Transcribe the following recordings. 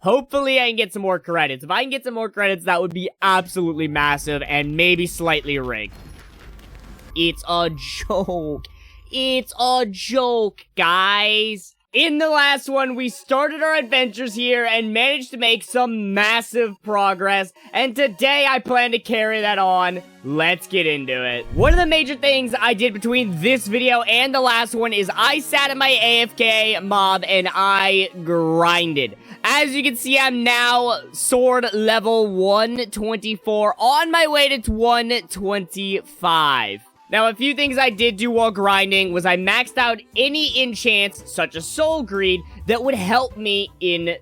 Hopefully, I can get some more credits. If I can get some more credits, that would be absolutely massive and maybe slightly rigged. It's a joke. It's a joke, guys. In the last one, we started our adventures here and managed to make some massive progress. And today, I plan to carry that on. Let's get into it. One of the major things I did between this video and the last one is I sat in my AFK mob and I grinded. As you can see, I'm now sword level 124 on my way to 125. Now, a few things I did do while grinding was I maxed out any enchants, such as Soul Greed, that would help me in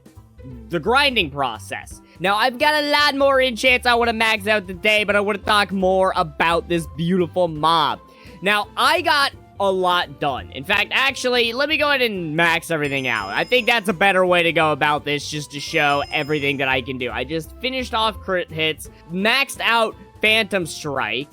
the grinding process. Now, I've got a lot more enchants I want to max out today, but I want to talk more about this beautiful mob. Now, I got a lot done. In fact, actually, let me go ahead and max everything out. I think that's a better way to go about this, just to show everything that I can do. I just finished off crit hits, maxed out Phantom Strike.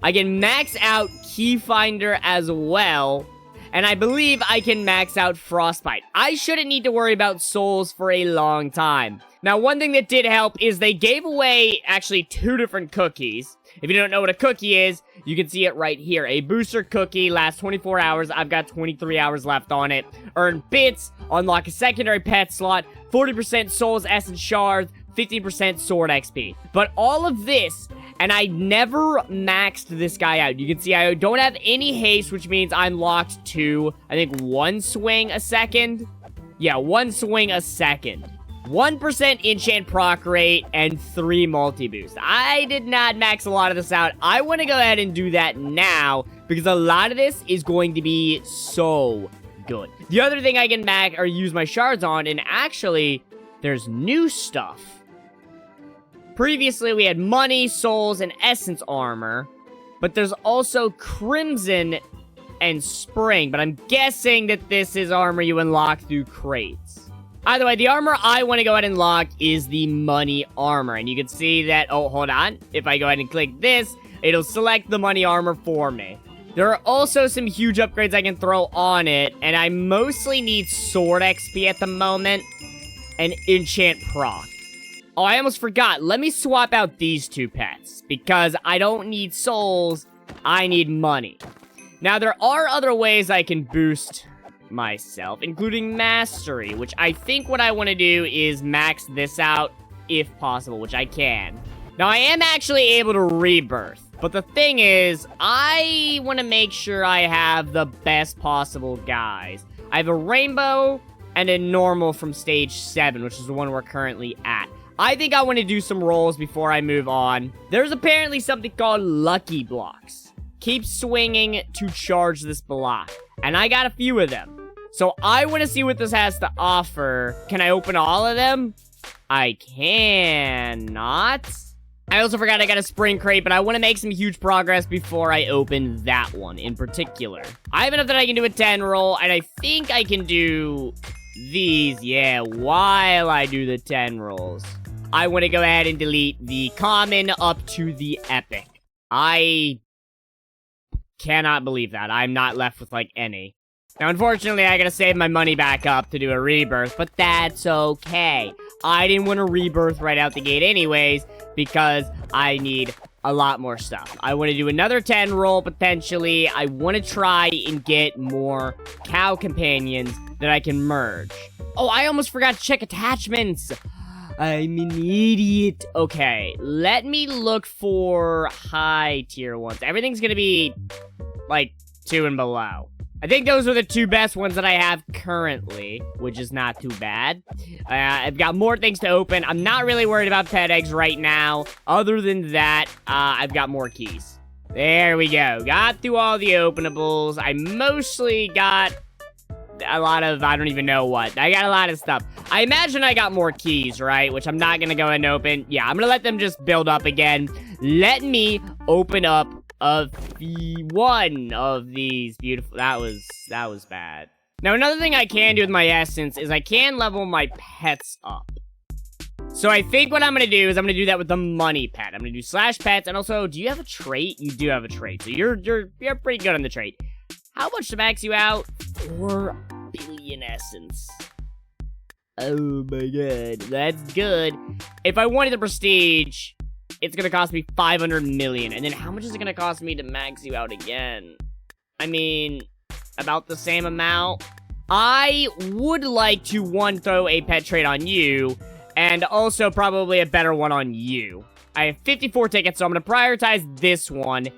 I can max out Keyfinder as well, and I believe I can max out Frostbite. I shouldn't need to worry about souls for a long time. Now, one thing that did help is they gave away, actually, 2 different cookies. If you don't know what a cookie is, you can see it right here. A booster cookie lasts 24 hours. I've got 23 hours left on it. Earn bits, unlock a secondary pet slot, 40% souls, essence shards, 50% sword XP. But all of this, and I never maxed this guy out. You can see I don't have any haste, which means I'm locked to, I think, 1 swing a second. Yeah, 1 swing a second. 1% enchant proc rate, and 3 multi-boost. I did not max a lot of this out. I want to go ahead and do that now, because a lot of this is going to be so good. The other thing I can max or use my shards on, and actually, there's new stuff. Previously, we had money, souls, and essence armor. But there's also crimson and spring. But I'm guessing that this is armor you unlock through crates. Either way, the armor I want to go ahead and unlock is the money armor. And you can see that, oh, hold on. If I go ahead and click this, it'll select the money armor for me. There are also some huge upgrades I can throw on it. And I mostly need sword XP at the moment. And enchant proc. Oh, I almost forgot. Let me swap out these 2 pets, because I don't need souls, I need money. Now, there are other ways I can boost myself, including mastery, which I think what I want to do is max this out, if possible, which I can. Now, I am actually able to rebirth, but the thing is, I want to make sure I have the best possible guys. I have a rainbow and a normal from stage 7, which is the one we're currently at. I think I want to do some rolls before I move on. There's apparently something called lucky blocks. Keep swinging to charge this block. And I got a few of them. So I want to see what this has to offer. Can I open all of them? I cannot. I also forgot I got a spring crate, but I want to make some huge progress before I open that one in particular. I have enough that I can do a 10 roll, and I think I can do these, yeah, while I do the 10 rolls. I want to go ahead and delete the common up to the epic. I cannot believe that. I'm not left with, like, any. Now, unfortunately, I gotta save my money back up to do a rebirth, but that's okay. I didn't want to rebirth right out the gate anyways, because I need a lot more stuff. I want to do another 10 roll, potentially. I want to try and get more cow companions that I can merge. Oh, I almost forgot to check attachments. I'm an idiot. Okay, let me look for high tier ones. Everything's gonna be, like, 2 and below. I think those are the 2 best ones that I have currently, which is not too bad. I've got more things to open. I'm not really worried about pet eggs right now. Other than that, I've got more keys. There we go. Got through all the openables. I mostly got a lot of, I don't even know what. I got a lot of stuff. I imagine I got more keys, right? Which I'm not gonna go and open. Yeah, I'm gonna let them just build up again. Let me open up one of these beautiful, that was bad. Now, another thing I can do with my essence is I can level my pets up. So I think what I'm gonna do is I'm gonna do that with the money pet. I'm gonna do /pets, and also, do you have a trait? You do have a trait, so you're pretty good on the trait. How much to max you out? 4 billion essence. Oh my god, that's good. If I wanted the prestige, it's gonna cost me 500 million. And then how much is it gonna cost me to max you out again? I mean, about the same amount. I would like to, one, throw a pet trade on you, and also probably a better one on you. I have 54 tickets, so I'm gonna prioritize this one.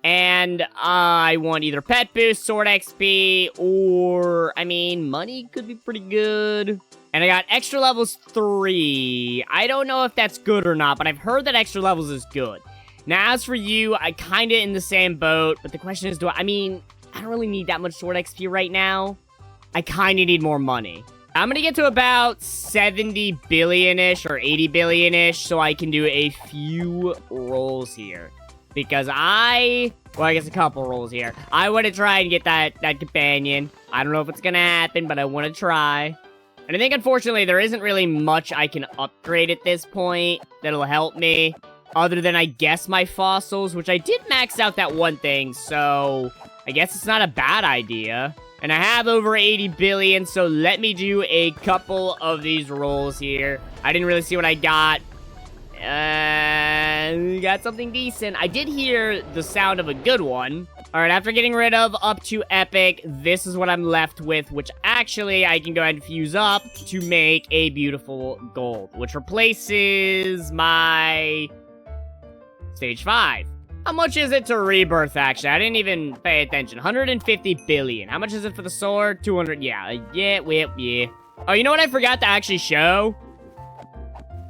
And I want either pet boost, sword XP, or, I mean, money could be pretty good. And I got extra levels 3. I don't know if that's good or not, but I've heard that extra levels is good. Now, as for you, I kinda in the same boat, but the question is, I mean, I don't really need that much sword XP right now. I kinda need more money. I'm gonna get to about 70 billion-ish or 80 billion-ish so I can do a few rolls here. Because well, I guess a couple rolls here. I want to try and get that companion. I don't know if it's gonna happen, but I want to try. And I think, unfortunately, there isn't really much I can upgrade at this point that'll help me. Other than, I guess, my fossils, which I did max out that one thing, so I guess it's not a bad idea. And I have over 80 billion, so let me do a couple of these rolls here. I didn't really see what I got. Got something decent. I did hear the sound of a good one. Alright, after getting rid of up to epic, this is what I'm left with, which actually I can go ahead and fuse up to make a beautiful gold, which replaces my stage 5. How much is it to rebirth, actually? I didn't even pay attention. 150 billion. How much is it for the sword? 200. Yeah. Oh, you know what I forgot to actually show?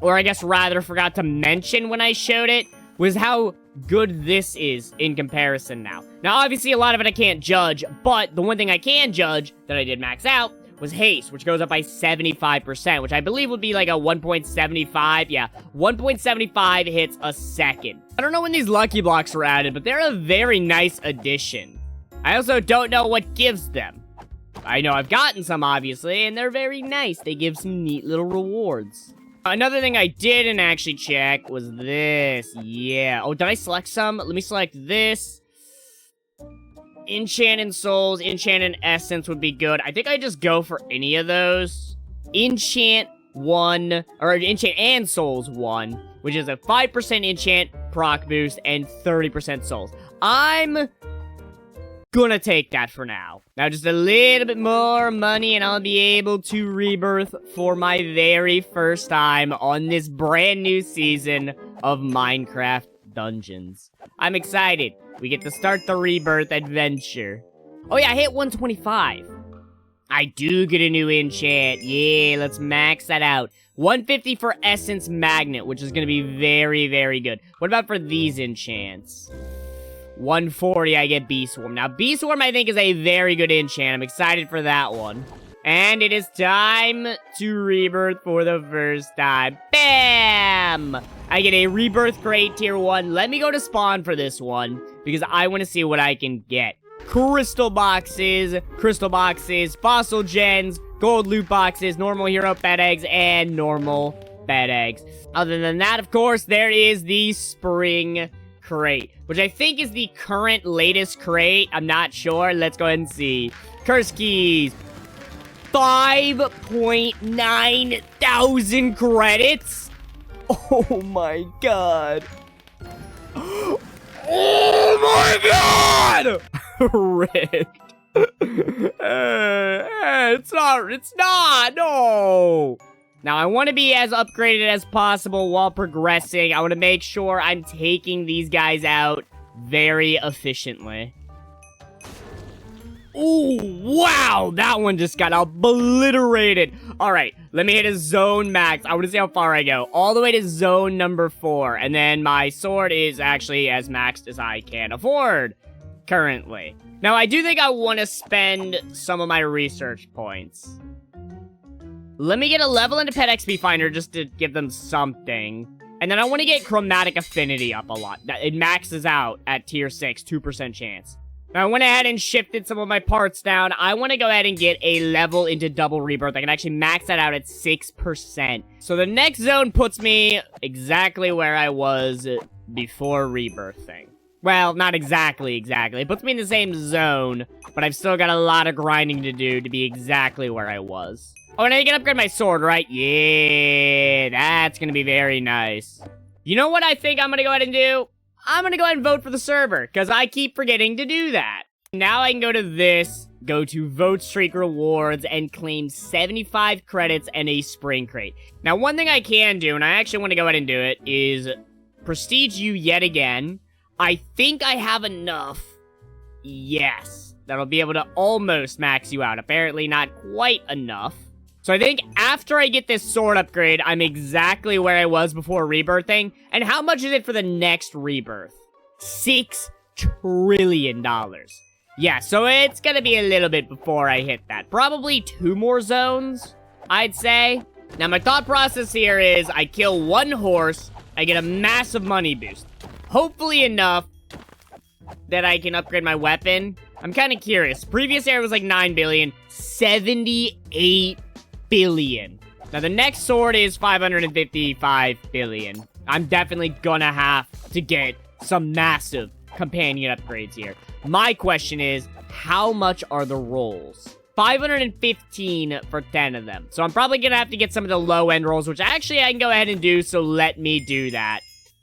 Or I guess rather forgot to mention when I showed it, was how good this is in comparison now. Now, obviously, a lot of it I can't judge, but the one thing I can judge that I did max out was haste, which goes up by 75%, which I believe would be like a 1.75. Yeah, 1.75 hits a second. I don't know when these lucky blocks were added, but they're a very nice addition. I also don't know what gives them. I know I've gotten some, obviously, and they're very nice. They give some neat little rewards. Another thing I didn't actually check was this. Yeah. Oh, did I select some? Let me select this. Enchant and souls, enchant and essence would be good. I think I just go for any of those. Enchant 1, or enchant and souls 1, which is a 5% enchant proc boost and 30% souls. I'm gonna take that for now. Now just a little bit more money and I'll be able to rebirth for my very first time on this brand new season of Minecraft Dungeons. I'm excited. We get to start the rebirth adventure. Oh yeah, I hit 125. I do get a new enchant. Yeah, let's max that out. 150 for Essence Magnet, which is gonna be very, very good. What about for these enchants? 140, I get Bee Swarm. Now, Bee Swarm, I think, is a very good enchant. I'm excited for that one. And it is time to rebirth for the first time. Bam! I get a rebirth crate tier 1. Let me go to spawn for this one, because I want to see what I can get. Crystal boxes, fossil gens, gold loot boxes, normal hero pet eggs, and normal pet eggs. Other than that, of course, there is the spring crate, which I think is the current latest crate. I'm not sure. Let's go ahead and see. Curse keys. 5.9 thousand credits. Oh my god. Oh my god! Rigged. It's not, no! Now, I want to be as upgraded as possible while progressing. I want to make sure I'm taking these guys out very efficiently. Ooh, wow! That one just got obliterated. Alright, let me hit a zone max. I want to see how far I go. All the way to zone number 4. And then my sword is actually as maxed as I can afford currently. Now, I do think I want to spend some of my research points. Let me get a level into Pet XP Finder just to give them something. And then I want to get Chromatic Affinity up a lot. It maxes out at tier 6, 2% chance. Now, I went ahead and shifted some of my parts down. I want to go ahead and get a level into Double Rebirth. I can actually max that out at 6%. So the next zone puts me exactly where I was before rebirthing. Well, not exactly. It puts me in the same zone, but I've still got a lot of grinding to do to be exactly where I was. Oh, and I can upgrade my sword, right? Yeah, that's gonna be very nice. You know what I think I'm gonna go ahead and do? I'm gonna go ahead and vote for the server, because I keep forgetting to do that. Now I can go to this, go to Vote Streak Rewards, and claim 75 credits and a spring crate. Now, one thing I can do, and I actually want to go ahead and do it, is prestige you yet again. I think I have enough. Yes. That'll be able to almost max you out. Apparently not quite enough. So I think after I get this sword upgrade, I'm exactly where I was before rebirthing. And how much is it for the next rebirth? $6 trillion. Yeah, so it's gonna be a little bit before I hit that. Probably 2 more zones, I'd say. Now, my thought process here is I kill 1 horse, I get a massive money boost. Hopefully enough that I can upgrade my weapon. I'm kind of curious. Previous era was like 9 billion, 78 billion. Now, the next sword is 555 billion. I'm definitely gonna have to get some massive companion upgrades here. My question is, how much are the rolls? 515 for 10 of them. So I'm probably gonna have to get some of the low-end rolls, which actually I can go ahead and do, so let me do that.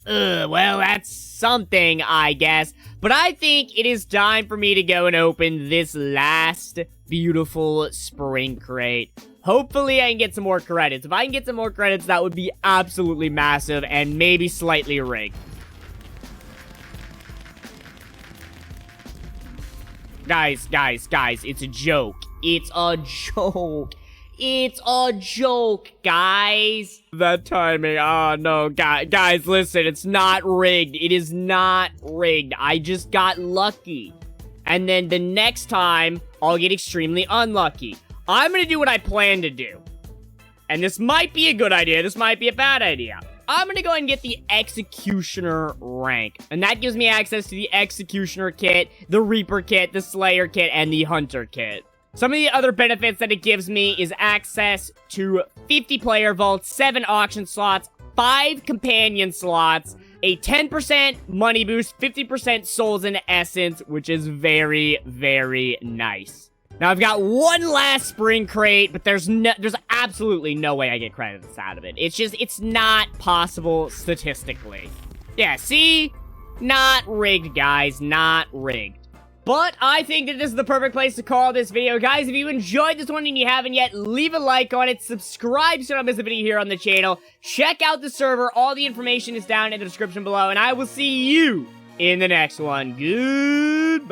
Well, that's something, I guess. But I think it is time for me to go and open this last beautiful spring crate. Hopefully, I can get some more credits. If I can get some more credits, that would be absolutely massive and maybe slightly rigged. Guys, it's a joke. It's a joke. It's a joke, guys. That timing, oh no, guys, listen, it's not rigged. It is not rigged. I just got lucky. And then the next time, I'll get extremely unlucky. I'm gonna do what I plan to do. And this might be a good idea, this might be a bad idea. I'm gonna go ahead and get the Executioner rank. And that gives me access to the Executioner kit, the Reaper kit, the Slayer kit, and the Hunter kit. Some of the other benefits that it gives me is access to 50 player vaults, 7 auction slots, 5 companion slots, a 10% money boost, 50% souls and essence, which is very, very nice. Now, I've got one last spring crate, but there's absolutely no way I get credits out of it. It's not possible statistically. Yeah, see? Not rigged, guys, not rigged. But I think that this is the perfect place to call this video. Guys, if you enjoyed this one and you haven't yet, leave a like on it, subscribe so you don't miss a video here on the channel, check out the server, all the information is down in the description below, and I will see you in the next one. Goodbye.